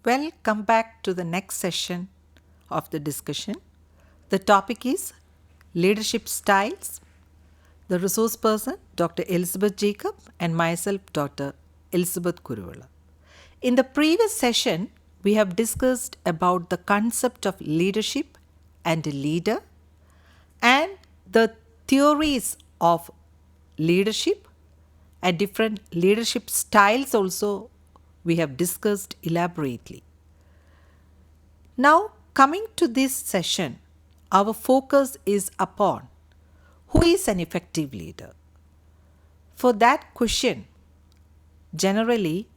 Come back to the next session of the discussion. The topic is leadership styles. The resource person, Dr. Elizabeth Jacob, and myself, Dr. Elizabeth Kuruvala. In the previous session, we have discussed about the concept of leadership and a leader and the theories of leadership and different leadership styles also we have discussed elaborately. Now, coming to this session, our focus is upon who is an effective leader. For that question, generally,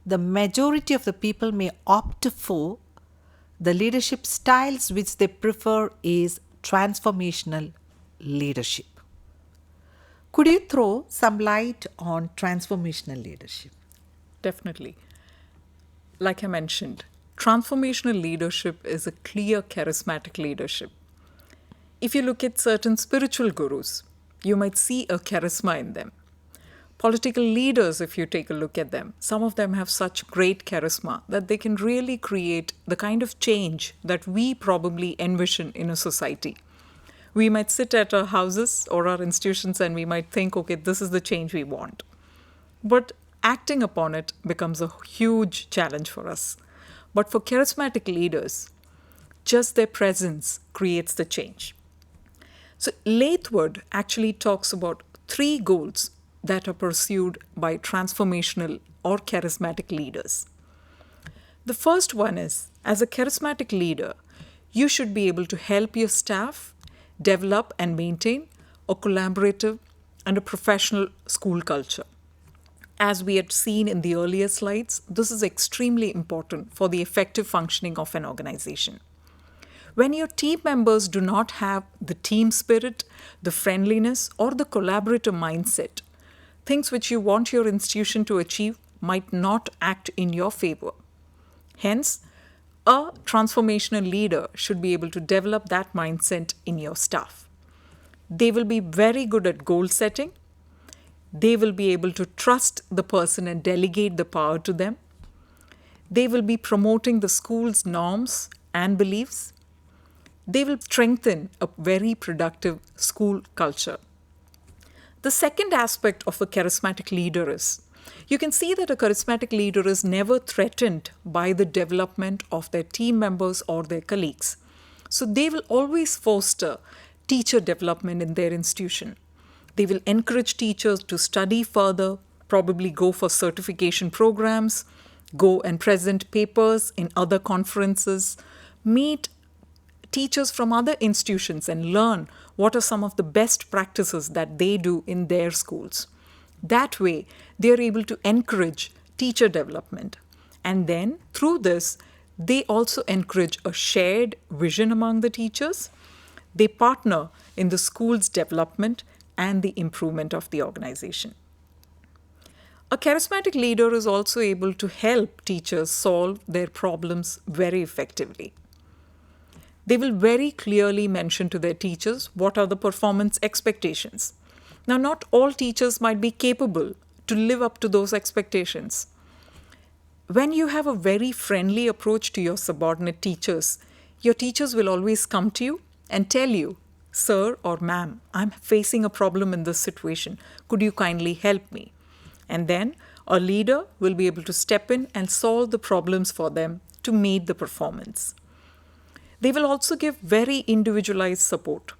the majority of the people may opt for the leadership styles which they prefer is transformational leadership. Could you throw some light on transformational leadership? Definitely. Like I mentioned, transformational leadership is a clear charismatic leadership. If you look at certain spiritual gurus, you might see a charisma in them. Political leaders, if you take a look at them, some of them have such great charisma that they can really create the kind of change that we probably envision in a society. We might sit at our houses or our institutions and we might think, okay, this is the change we want. But acting upon it becomes a huge challenge for us. But for charismatic leaders, just their presence creates the change. So Lathwood actually talks about 3 goals that are pursued by transformational or charismatic leaders. The first one is, as a charismatic leader, you should be able to help your staff develop and maintain a collaborative and a professional school culture. As we had seen in the earlier slides, this is extremely important for the effective functioning of an organization. When your team members do not have the team spirit, the friendliness, or the collaborative mindset, things which you want your institution to achieve might not act in your favor. Hence, a transformational leader should be able to develop that mindset in your staff. They will be very good at goal setting. They will be able to trust the person and delegate the power to them. They will be promoting the school's norms and beliefs. They will strengthen a very productive school culture. The second aspect of a charismatic leader is, you can see that a charismatic leader is never threatened by the development of their team members or their colleagues. So they will always foster teacher development in their institution. They will encourage teachers to study further, probably go for certification programs, go and present papers in other conferences, meet teachers from other institutions and learn what are some of the best practices that they do in their schools. That way, they are able to encourage teacher development. And then, through this, they also encourage a shared vision among the teachers. They partner in the school's development and the improvement of the organization. A charismatic leader is also able to help teachers solve their problems very effectively. They will very clearly mention to their teachers what are the performance expectations. Now, not all teachers might be capable to live up to those expectations. When you have a very friendly approach to your subordinate teachers, your teachers will always come to you and tell you, "Sir or ma'am, I'm facing a problem in this situation. Could you kindly help me?" And then a leader will be able to step in and solve the problems for them to meet the performance. They will also give very individualized support.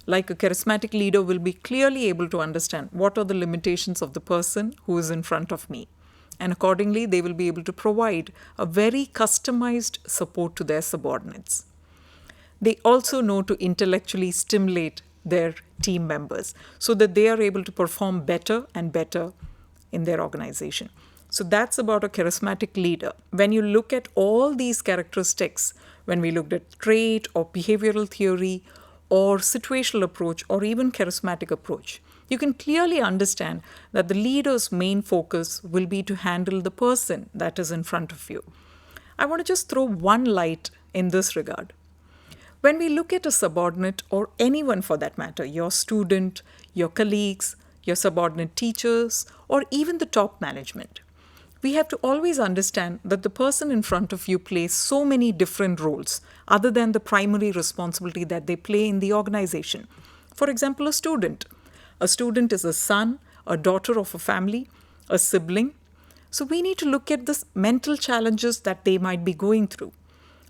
Like a charismatic leader will be clearly able to understand what are the limitations of the person who is in front of me. And accordingly, they will be able to provide a very customized support to their subordinates. They also know to intellectually stimulate their team members so that they are able to perform better and better in their organization. So that's about a charismatic leader. When you look at all these characteristics, when we looked at trait or behavioral theory or situational approach or even charismatic approach, you can clearly understand that the leader's main focus will be to handle the person that is in front of you. I want to just throw one light in this regard. When we look at a subordinate or anyone for that matter, your student, your colleagues, your subordinate teachers, or even the top management, we have to always understand that the person in front of you plays so many different roles other than the primary responsibility that they play in the organization. For example, a student. A student is a son, a daughter of a family, a sibling. So we need to look at the mental challenges that they might be going through.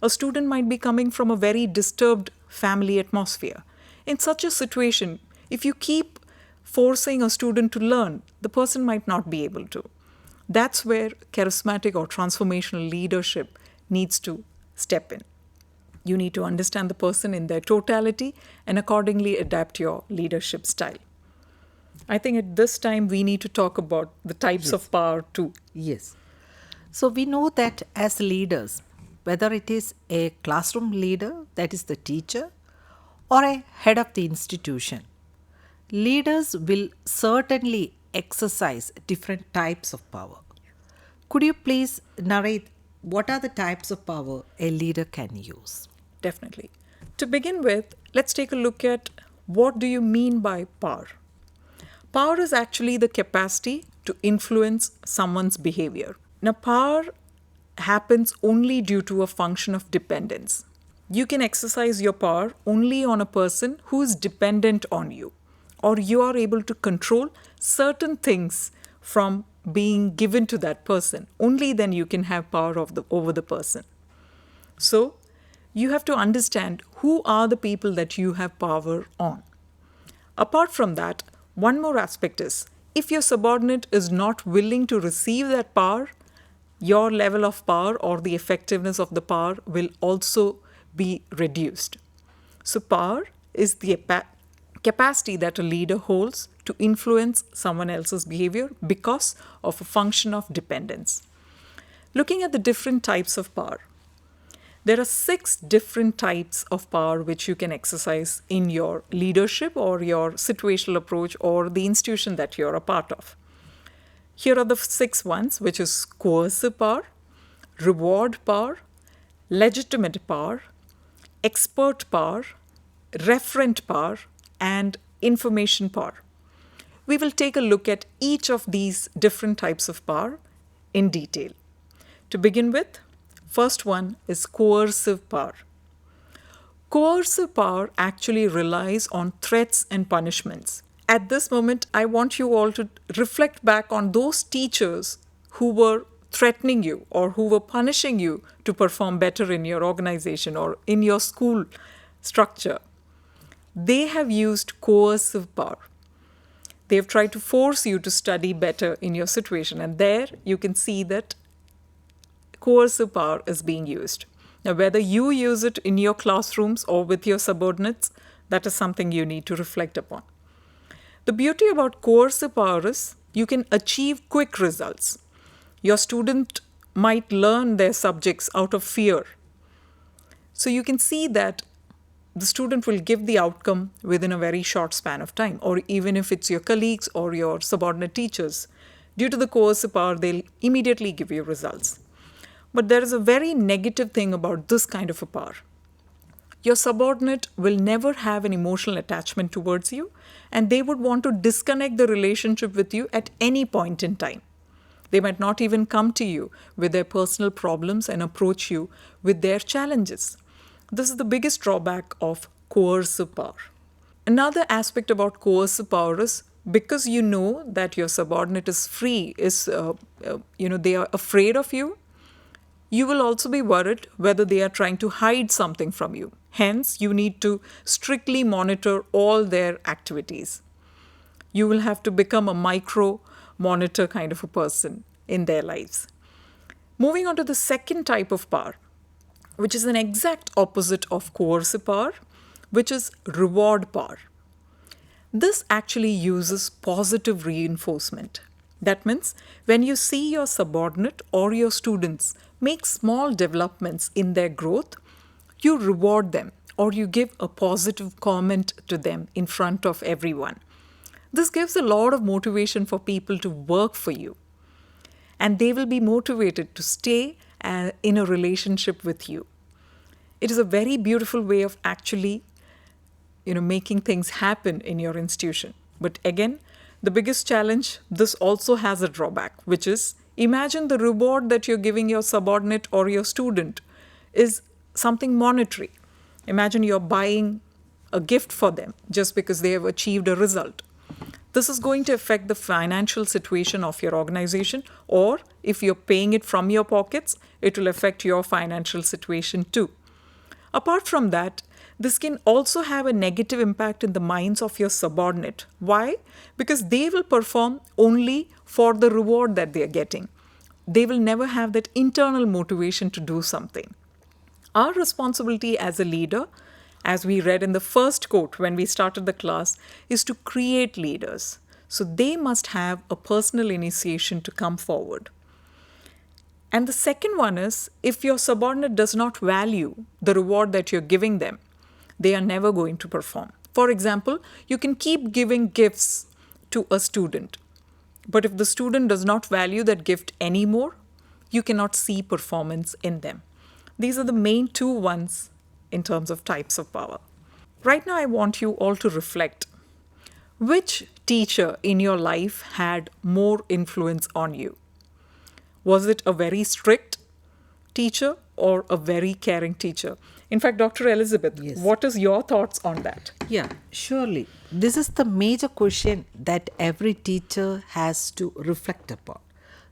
A student might be coming from a very disturbed family atmosphere. In such a situation, if you keep forcing a student to learn, the person might not be able to. That's where charismatic or transformational leadership needs to step in. You need to understand the person in their totality and accordingly adapt your leadership style. I think at this time we need to talk about the types of power too. Yes. So we know that as leaders, whether it is a classroom leader, that is the teacher, or a head of the institution, leaders will certainly exercise different types of power. Could you please narrate what are the types of power a leader can use? Definitely. To begin with, let's take a look at what do you mean by power? Power is actually the capacity to influence someone's behavior. Now, power happens only due to a function of dependence. You can exercise your power only on a person who is dependent on you, or you are able to control certain things from being given to that person. Only then you can have power over the person. So, you have to understand who are the people that you have power on. Apart from that, one more aspect is, if your subordinate is not willing to receive that power, your level of power or the effectiveness of the power will also be reduced. So power is the capacity that a leader holds to influence someone else's behavior because of a function of dependence. Looking at the different types of power, there are 6 different types of power which you can exercise in your leadership or your situational approach or the institution that you're a part of. Here are the 6 ones, which is coercive power, reward power, legitimate power, expert power, referent power, and information power. We will take a look at each of these different types of power in detail. To begin with, first one is coercive power. Coercive power actually relies on threats and punishments. At this moment, I want you all to reflect back on those teachers who were threatening you or who were punishing you to perform better in your organization or in your school structure. They have used coercive power. They have tried to force you to study better in your situation, and there you can see that coercive power is being used. Now, whether you use it in your classrooms or with your subordinates, that is something you need to reflect upon. The beauty about coercive power is you can achieve quick results. Your student might learn their subjects out of fear. So you can see that the student will give the outcome within a very short span of time, or even if it's your colleagues or your subordinate teachers, due to the coercive power, they'll immediately give you results. But there is a very negative thing about this kind of a power. Your subordinate will never have an emotional attachment towards you, and they would want to disconnect the relationship with you at any point in time. They might not even come to you with their personal problems and approach you with their challenges. This is the biggest drawback of coercive power. Another aspect about coercive power is because you know that your subordinate is free, they are afraid of you, you will also be worried whether they are trying to hide something from you. Hence, you need to strictly monitor all their activities. You will have to become a micro-monitor kind of a person in their lives. Moving on to the second type of power, which is an exact opposite of coercive power, which is reward power. This actually uses positive reinforcement. That means when you see your subordinate or your students make small developments in their growth, you reward them or you give a positive comment to them in front of everyone. This gives a lot of motivation for people to work for you, and they will be motivated to stay in a relationship with you. It is a very beautiful way of actually, making things happen in your institution. But again, the biggest challenge, this also has a drawback, which is Imagine the reward that you're giving your subordinate or your student is something monetary. Imagine you're buying a gift for them just because they have achieved a result. This is going to affect the financial situation of your organization, or if you're paying it from your pockets, it will affect your financial situation too. Apart from that, this can also have a negative impact in the minds of your subordinate. Why? Because they will perform only for the reward that they are getting. They will never have that internal motivation to do something. Our responsibility as a leader, as we read in the first quote when we started the class, is to create leaders. So they must have a personal initiation to come forward. And the second one is, if your subordinate does not value the reward that you're giving them, they are never going to perform. For example, you can keep giving gifts to a student, but if the student does not value that gift anymore, you cannot see performance in them. These are the main two ones in terms of types of power. Right now, I want you all to reflect. Which teacher in your life had more influence on you? Was it a very strict teacher or a very caring teacher? In fact, Dr. Elizabeth, Yes. what is your thoughts on that? Yeah, surely. This is the major question that every teacher has to reflect upon.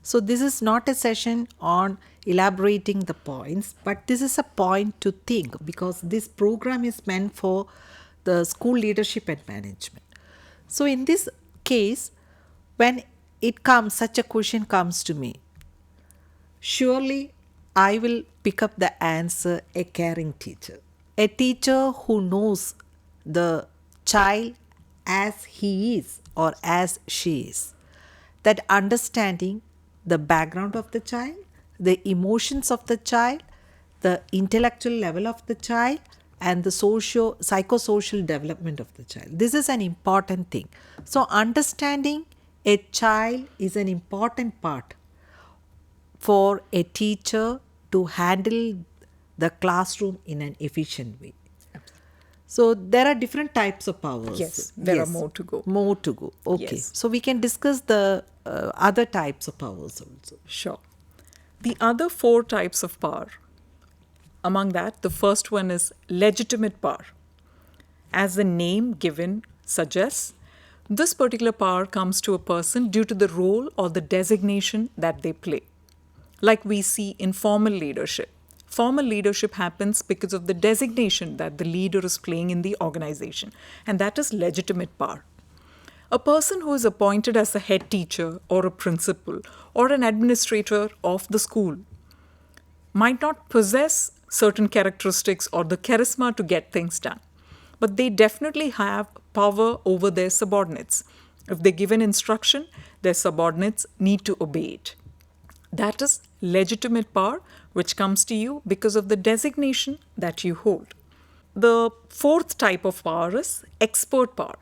So, this is not a session on elaborating the points, but this is a point to think, because this program is meant for the school leadership and management. So, in this case, when such a question comes to me, surely I will pick up the answer: a caring teacher. A teacher who knows the child as he is or as she is. That understanding the background of the child, the emotions of the child, the intellectual level of the child, and the psychosocial development of the child. This is an important thing. So understanding a child is an important part for a teacher to handle the classroom in an efficient way. So there are different types of powers. Yes, there are more to go. More to go. Okay. Yes. So we can discuss the other types of powers also. Sure. The other 4 types of power, among that, the first one is legitimate power. As the name given suggests, this particular power comes to a person due to the role or the designation that they play. Like we see in formal leadership. Formal leadership happens because of the designation that the leader is playing in the organization, and that is legitimate power. A person who is appointed as a head teacher or a principal or an administrator of the school might not possess certain characteristics or the charisma to get things done, but they definitely have power over their subordinates. If they give an instruction, their subordinates need to obey it. That is legitimate power, which comes to you because of the designation that you hold. The 4th type of power is expert power.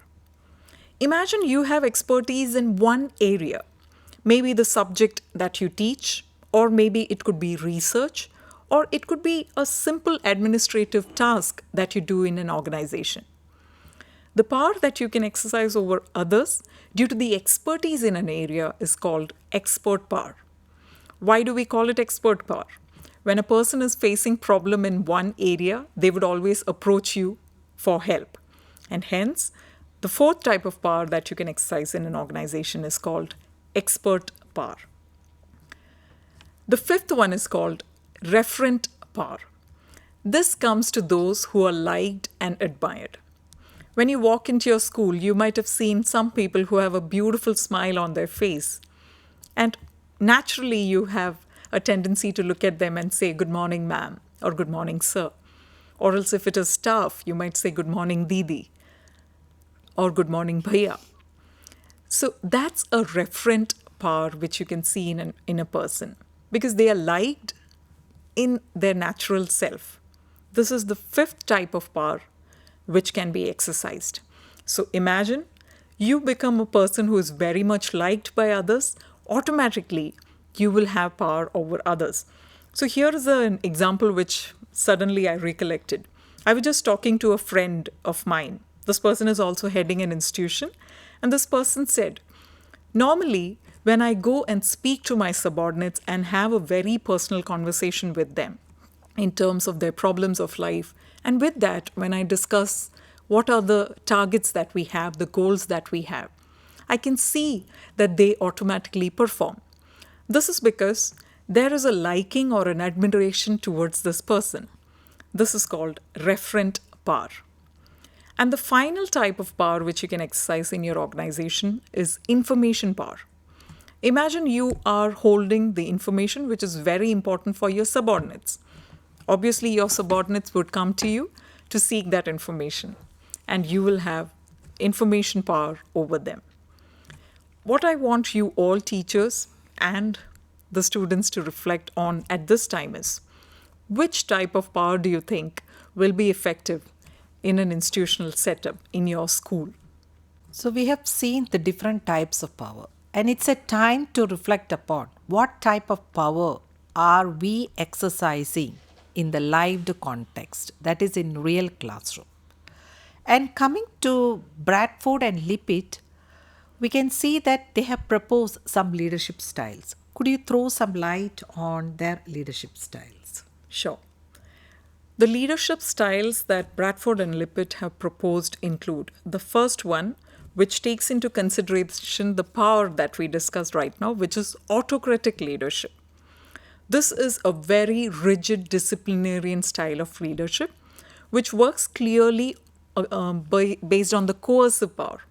Imagine you have expertise in one area, maybe the subject that you teach, or maybe it could be research, or it could be a simple administrative task that you do in an organization. The power that you can exercise over others due to the expertise in an area is called expert power. Why do we call it expert power? When a person is facing problem in one area, they would always approach you for help. And hence, the 4th type of power that you can exercise in an organization is called expert power. The 5th one is called referent power. This comes to those who are liked and admired. When you walk into your school, you might have seen some people who have a beautiful smile on their face. And naturally, you have a tendency to look at them and say, "Good morning, ma'am," or "Good morning, sir." Or else if it is staff, you might say, "Good morning, Didi," or "Good morning, Bhaiya." So that's a referent power which you can see in a person because they are liked in their natural self. This is the 5th type of power which can be exercised. So imagine you become a person who is very much liked by others, automatically you will have power over others. So here is an example which suddenly I recollected. I was just talking to a friend of mine. This person is also heading an institution, and this person said, normally when I go and speak to my subordinates and have a very personal conversation with them in terms of their problems of life, and with that, when I discuss what are the targets that we have, the goals that we have, I can see that they automatically perform. This is because there is a liking or an admiration towards this person. This is called referent power. And the final type of power which you can exercise in your organization is information power. Imagine you are holding the information which is very important for your subordinates. Obviously, your subordinates would come to you to seek that information, and you will have information power over them. What I want you all teachers and the students to reflect on at this time is, which type of power do you think will be effective in an institutional setup in your school? So, we have seen the different types of power, and it's a time to reflect upon what type of power are we exercising in the lived context, that is, in real classroom. And coming to Bradford and Lippitt, we can see that they have proposed some leadership styles. Could you throw some light on their leadership styles? Sure. The leadership styles that Bradford and Lippitt have proposed include the first one, which takes into consideration the power that we discussed right now, which is autocratic leadership. This is a very rigid disciplinarian style of leadership, which works clearly based on the coercive power.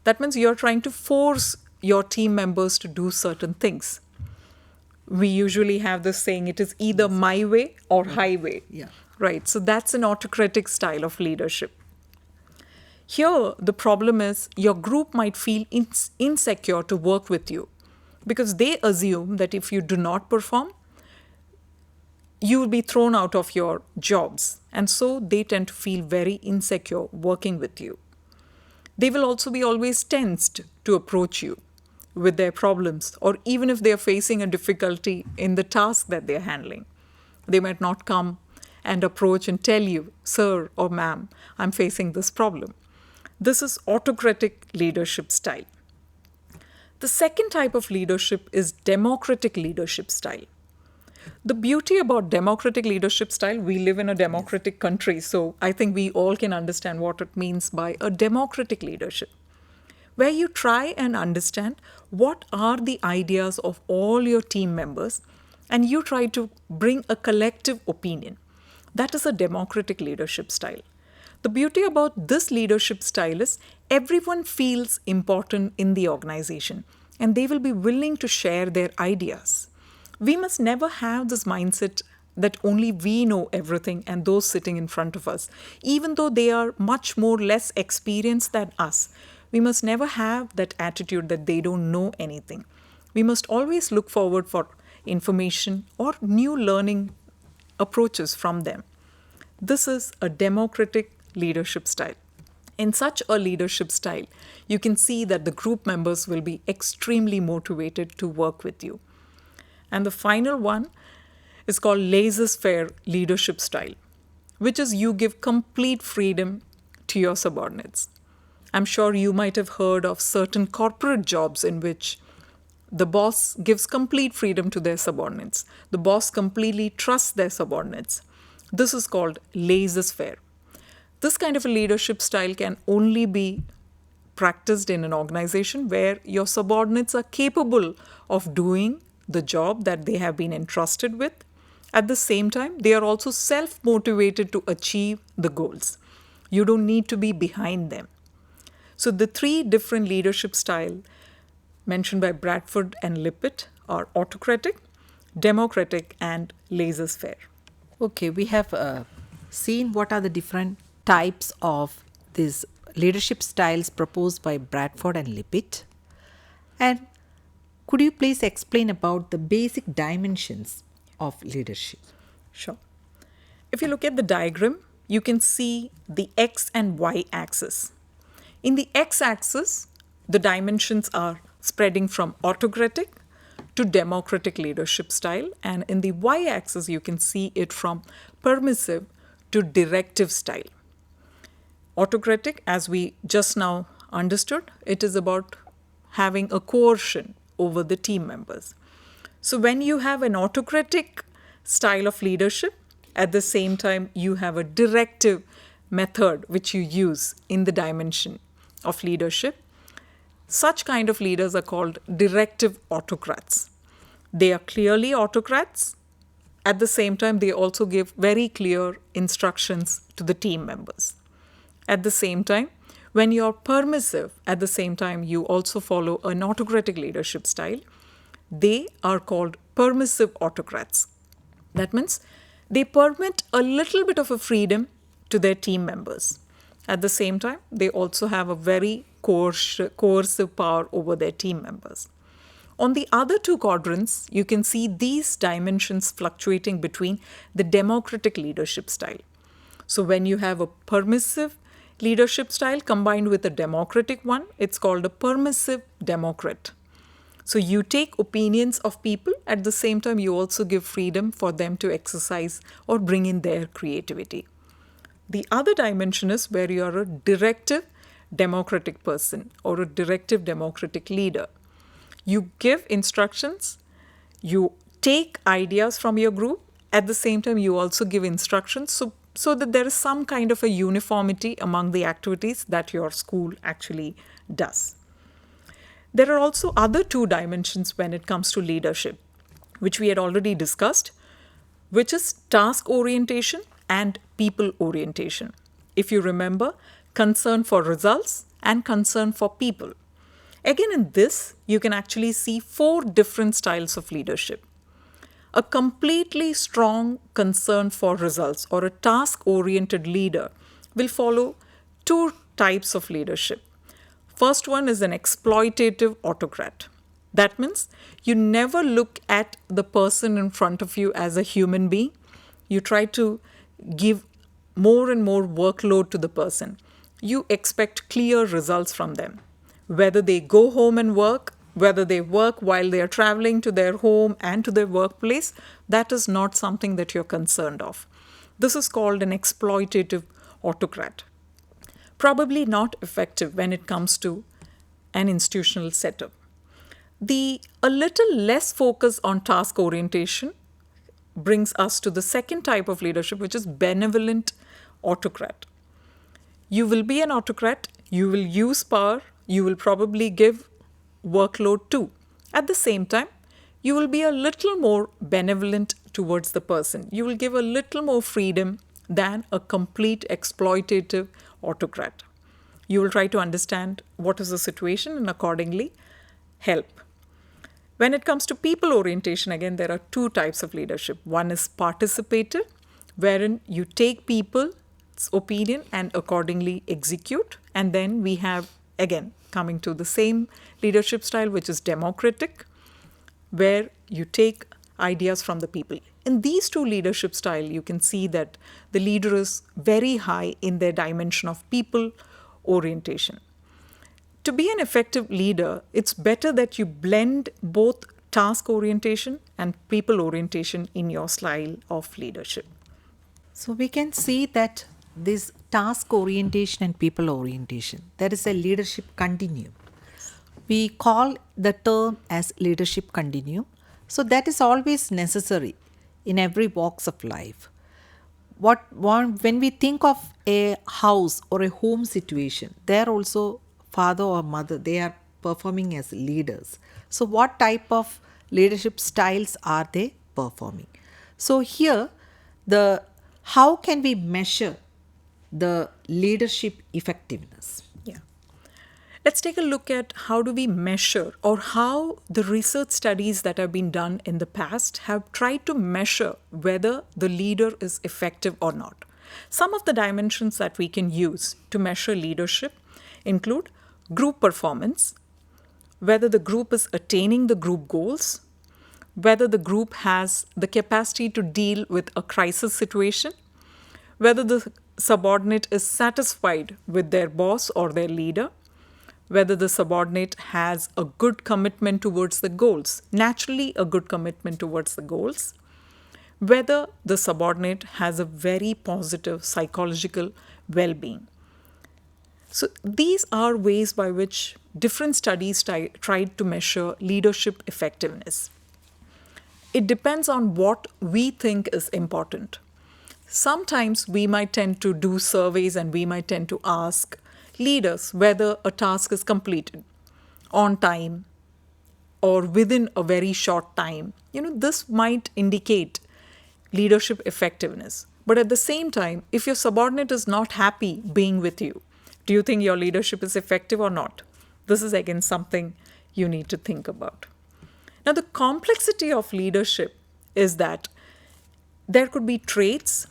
That means you're trying to force your team members to do certain things. We usually have this saying, it is either my way or highway. Yeah. Right. So that's an autocratic style of leadership. Here, the problem is your group might feel insecure to work with you because they assume that if you do not perform, you will be thrown out of your jobs. And so they tend to feel very insecure working with you. They will also be always tensed to approach you with their problems, or even if they are facing a difficulty in the task that they are handling. They might not come and approach and tell you, sir or ma'am, I'm facing this problem. This is autocratic leadership style. The second type of leadership is democratic leadership style. The beauty about democratic leadership style, we live in a democratic country, so I think we all can understand what it means by a democratic leadership, where you try and understand what are the ideas of all your team members and you try to bring a collective opinion. That is a democratic leadership style. The beauty about this leadership style is everyone feels important in the organization and they will be willing to share their ideas. We must never have this mindset that only we know everything and those sitting in front of us, even though they are much more less experienced than us. We must never have that attitude that they don't know anything. We must always look forward for information or new learning approaches from them. This is a democratic leadership style. In such a leadership style, you can see that the group members will be extremely motivated to work with you. And the final one is called laissez-faire leadership style, which is you give complete freedom to your subordinates. I'm sure you might have heard of certain corporate jobs in which the boss gives complete freedom to their subordinates. The boss completely trusts their subordinates. This is called laissez-faire. This kind of a leadership style can only be practiced in an organization where your subordinates are capable of doing the job that they have been entrusted with. At the same time, they are also self-motivated to achieve the goals. You don't need to be behind them. So the three different leadership styles mentioned by Bradford and Lippitt are autocratic, democratic, and laissez-faire. Okay, we have seen what are the different types of these leadership styles proposed by Bradford and Lippitt. And could you please explain about the basic dimensions of leadership? Sure. If you look at the diagram, you can see the X and Y axis. In the X-axis, the dimensions are spreading from autocratic to democratic leadership style. And in the Y-axis, you can see it from permissive to directive style. Autocratic, as we just now understood, it is about having a coercion over the team members. So when you have an autocratic style of leadership, at the same time you have a directive method which you use in the dimension of leadership, such kind of leaders are called directive autocrats. They are clearly autocrats. At the same time, they also give very clear instructions to the team members. At the same time, when you're permissive, at the same time, you also follow an autocratic leadership style. They are called permissive autocrats. That means they permit a little bit of a freedom to their team members. At the same time, they also have a very coercive power over their team members. On the other two quadrants, you can see these dimensions fluctuating between the democratic leadership style. So when you have a permissive leadership style combined with a democratic one, it's called a permissive democrat. So you take opinions of people, at the same time you also give freedom for them to exercise or bring in their creativity. The other dimension is where you are a directive democratic person or a directive democratic leader. You give instructions, you take ideas from your group, at the same time you also give instructions so that there is some kind of a uniformity among the activities that your school actually does. There are also other two dimensions when it comes to leadership, which we had already discussed, which is task orientation and people orientation. If you remember, concern for results and concern for people. Again, in this, you can actually see 4 different styles of leadership. A completely strong concern for results or a task-oriented leader will follow 2 types of leadership. First one is an exploitative autocrat. That means you never look at the person in front of you as a human being. You try to give more and more workload to the person. You expect clear results from them. Whether they go home and work, whether they work while they are traveling to their home and to their workplace, that is not something that you're concerned of. This is called an exploitative autocrat. Probably not effective when it comes to an institutional setup. A little less focus on task orientation brings us to the second type of leadership, which is benevolent autocrat. You will be an autocrat, you will use power, you will probably give workload too. At the same time, you will be a little more benevolent towards the person. You will give a little more freedom than a complete exploitative autocrat. You will try to understand what is the situation and accordingly help. When it comes to people orientation, again, there are 2 types of leadership. One is participative, wherein you take people's opinion and accordingly execute. And then we have, again, coming to the same leadership style, which is democratic, where you take ideas from the people. In these 2 leadership styles, you can see that the leader is very high in their dimension of people orientation. To be an effective leader, it's better that you blend both task orientation and people orientation in your style of leadership. So we can see that this task orientation and people orientation, there is a leadership continuum. We call the term as leadership continuum. So that is always necessary in every walks of life. When we think of a house or a home situation, there also father or mother, they are performing as leaders. So what type of leadership styles are they performing? So here, how can we measure the leadership effectiveness? Yeah. Let's take a look at how do we measure, or how the research studies that have been done in the past have tried to measure whether the leader is effective or not. Some of the dimensions that we can use to measure leadership include group performance, whether the group is attaining the group goals, whether the group has the capacity to deal with a crisis situation, whether the subordinate is satisfied with their boss or their leader, whether the subordinate has a good commitment towards the goals, naturally a good commitment towards the goals, whether the subordinate has a very positive psychological well-being. So these are ways by which different studies tried to measure leadership effectiveness. It depends on what we think is important. Sometimes we might tend to do surveys and we might tend to ask leaders whether a task is completed on time or within a very short time. This might indicate leadership effectiveness. But at the same time, if your subordinate is not happy being with you, do you think your leadership is effective or not? This is again something you need to think about. Now, the complexity of leadership is that there could be traits,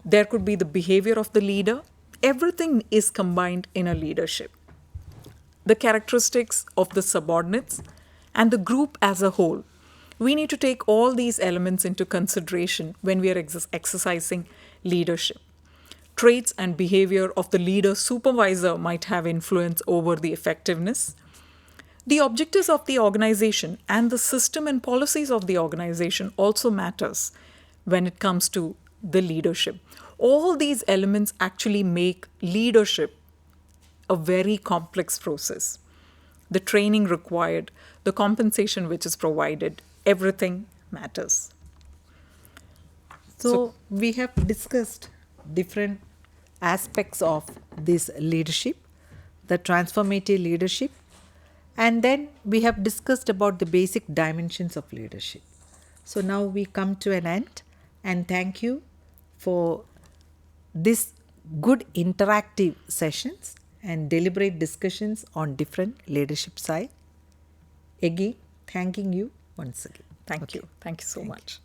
there could be the behavior of the leader. Everything is combined in a leadership. The characteristics of the subordinates and the group as a whole. We need to take all these elements into consideration when we are exercising leadership. Traits and behavior of the leader supervisor might have influence over the effectiveness. The objectives of the organization and the system and policies of the organization also matters when it comes to the leadership. All these elements actually make leadership a very complex process. The training required, the compensation which is provided, everything matters. So we have discussed different aspects of this leadership, the transformative leadership, and then we have discussed about the basic dimensions of leadership. So now we come to an end, and thank you for this good interactive sessions and deliberate discussions on different leadership side. Again, thanking you once again. Thank you. Thank you so much.